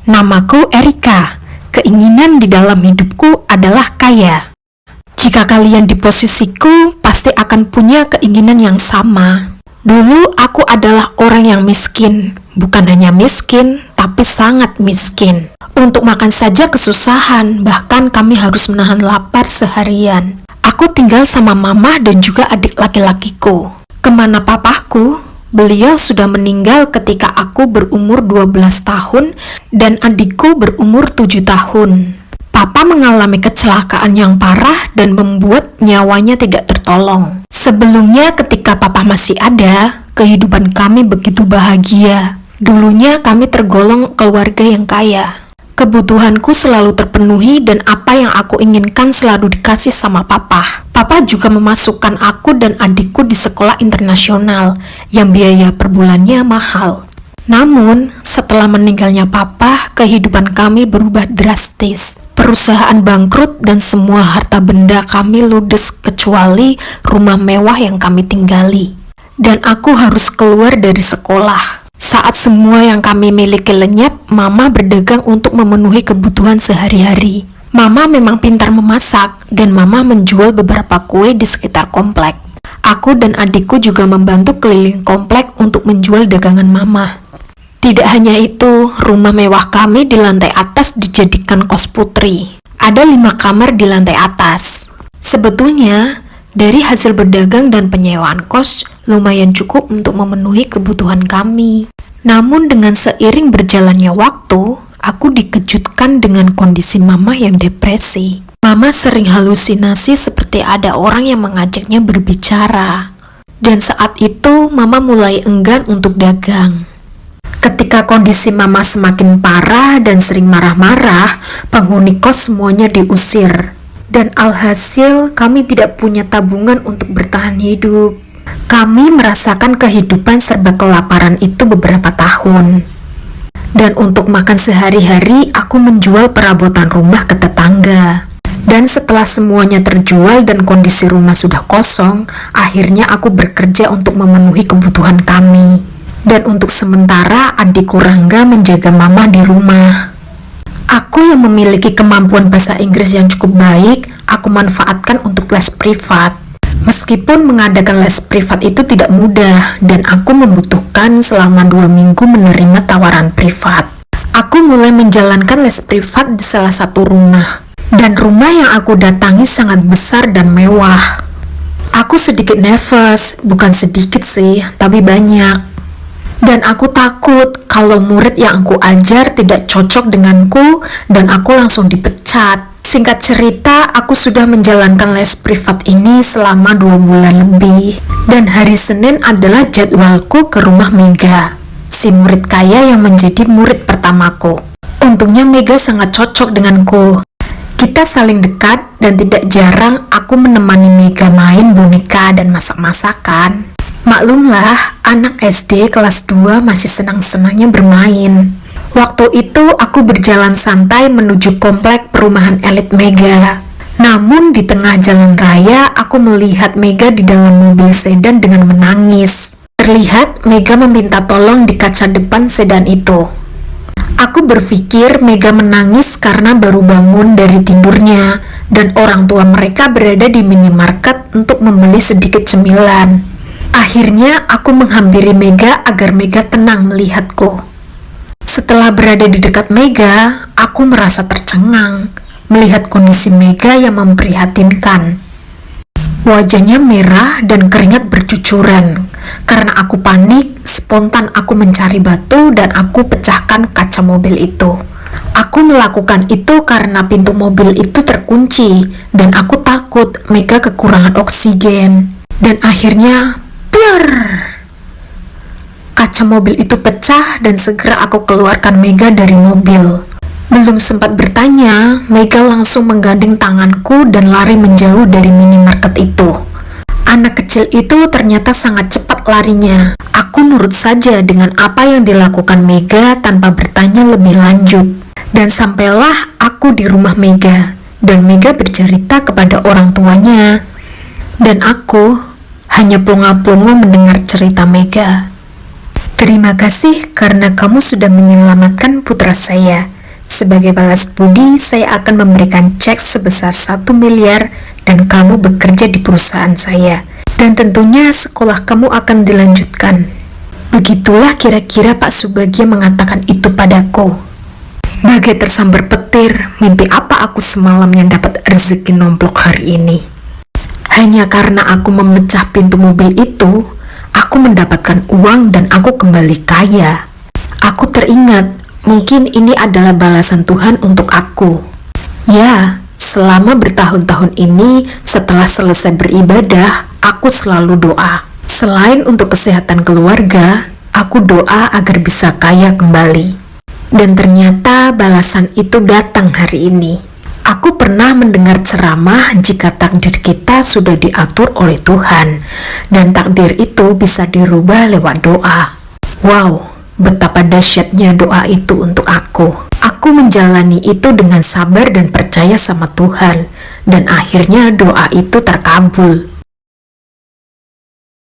Namaku Erika. Keinginan di dalam hidupku adalah kaya. Jika kalian di posisiku, pasti akan punya keinginan yang sama. Dulu aku adalah orang yang miskin. Bukan hanya miskin, tapi sangat miskin. Untuk makan saja kesusahan, bahkan kami harus menahan lapar seharian. Aku tinggal sama mama dan juga adik laki-lakiku. Kemana papaku? Beliau sudah meninggal ketika aku berumur 12 tahun dan adikku berumur 7 tahun. Papa mengalami kecelakaan yang parah dan membuat nyawanya tidak tertolong. Sebelumnya ketika papa masih ada, kehidupan kami begitu bahagia. Dulunya kami tergolong keluarga yang kaya. Kebutuhanku selalu terpenuhi dan apa yang aku inginkan selalu dikasih sama papa. Papa juga memasukkan aku dan adikku di sekolah internasional yang biaya per bulannya mahal. Namun, setelah meninggalnya papa, kehidupan kami berubah drastis. Perusahaan bangkrut dan semua harta benda kami ludes kecuali rumah mewah yang kami tinggali. Dan aku harus keluar dari sekolah. Saat semua yang kami miliki lenyap, mama berdagang untuk memenuhi kebutuhan sehari-hari. Mama memang pintar memasak, dan mama menjual beberapa kue di sekitar komplek. Aku dan adikku juga membantu keliling komplek untuk menjual dagangan mama. Tidak hanya itu, rumah mewah kami di lantai atas dijadikan kos putri. Ada 5 kamar di lantai atas. Sebetulnya, dari hasil berdagang dan penyewaan kos, lumayan cukup untuk memenuhi kebutuhan kami. Namun dengan seiring berjalannya waktu, aku dikejutkan dengan kondisi mama yang depresi. Mama sering halusinasi seperti ada orang yang mengajaknya berbicara. Dan saat itu, mama mulai enggan untuk dagang. Ketika kondisi mama semakin parah dan sering marah-marah, penghuni kos semuanya diusir. Dan alhasil kami tidak punya tabungan untuk bertahan hidup. Kami merasakan kehidupan serba kelaparan itu beberapa tahun. Dan untuk makan sehari-hari, aku menjual perabotan rumah ke tetangga. Dan setelah semuanya terjual dan kondisi rumah sudah kosong, akhirnya aku bekerja untuk memenuhi kebutuhan kami. Dan untuk sementara, adikku Rangga menjaga mama di rumah. Aku yang memiliki kemampuan bahasa Inggris yang cukup baik, aku manfaatkan untuk les privat. Meskipun mengadakan les privat itu tidak mudah, dan aku membutuhkan selama 2 minggu menerima tawaran privat. Aku mulai menjalankan les privat di salah satu rumah. Dan rumah yang aku datangi sangat besar dan mewah. Aku sedikit nervous, bukan sedikit sih, tapi banyak. Dan aku takut kalau murid yang aku ajar tidak cocok denganku dan aku langsung dipecat. Singkat cerita, aku sudah menjalankan les privat ini selama 2 bulan lebih. Dan hari Senin adalah jadwalku ke rumah Mega, si murid kaya yang menjadi murid pertamaku. Untungnya Mega sangat cocok denganku. Kita saling dekat dan tidak jarang aku menemani Mega main boneka dan masak-masakan. Maklumlah, anak SD kelas 2 masih senang-senangnya bermain. Waktu itu aku berjalan santai menuju komplek perumahan elit Mega. Namun di tengah jalan raya, aku melihat Mega di dalam mobil sedan dengan menangis. Terlihat Mega meminta tolong di kaca depan sedan itu. Aku berpikir Mega menangis karena baru bangun dari tidurnya dan orang tua mereka berada di minimarket untuk membeli sedikit cemilan. Akhirnya aku menghampiri Mega agar Mega tenang melihatku. Setelah berada di dekat Mega, aku merasa tercengang melihat kondisi Mega yang memprihatinkan. Wajahnya merah dan keringat bercucuran. Karena aku panik, spontan aku mencari batu dan aku pecahkan kaca mobil itu. Aku melakukan itu karena pintu mobil itu terkunci dan aku takut Mega kekurangan oksigen. Dan akhirnya kaca mobil itu pecah dan segera aku keluarkan Mega dari mobil. Belum sempat bertanya, Mega langsung menggandeng tanganku dan lari menjauh dari minimarket itu. Anak kecil itu ternyata sangat cepat larinya. Aku nurut saja dengan apa yang dilakukan Mega tanpa bertanya lebih lanjut. Dan sampailah aku di rumah Mega, dan Mega bercerita kepada orang tuanya. Dan aku hanya plonga-plongo mendengar cerita Mega. Terima kasih karena kamu sudah menyelamatkan putra saya. Sebagai balas budi, saya akan memberikan cek sebesar 1 miliar dan kamu bekerja di perusahaan saya. Dan tentunya sekolah kamu akan dilanjutkan. Begitulah kira-kira Pak Subagio mengatakan itu padaku. Bagai tersambar petir, mimpi apa aku semalam yang dapat rezeki nomplok hari ini. Hanya karena aku memecah pintu mobil itu, aku mendapatkan uang dan aku kembali kaya. Aku teringat, mungkin ini adalah balasan Tuhan untuk aku. Ya, selama bertahun-tahun ini, setelah selesai beribadah, aku selalu doa. Selain untuk kesehatan keluarga, aku doa agar bisa kaya kembali. Dan ternyata balasan itu datang hari ini. Aku pernah mendengar ceramah jika takdir kita sudah diatur oleh Tuhan, dan takdir itu bisa dirubah lewat doa. Wow, betapa dahsyatnya doa itu untuk aku. Aku menjalani itu dengan sabar dan percaya sama Tuhan, dan akhirnya doa itu terkabul.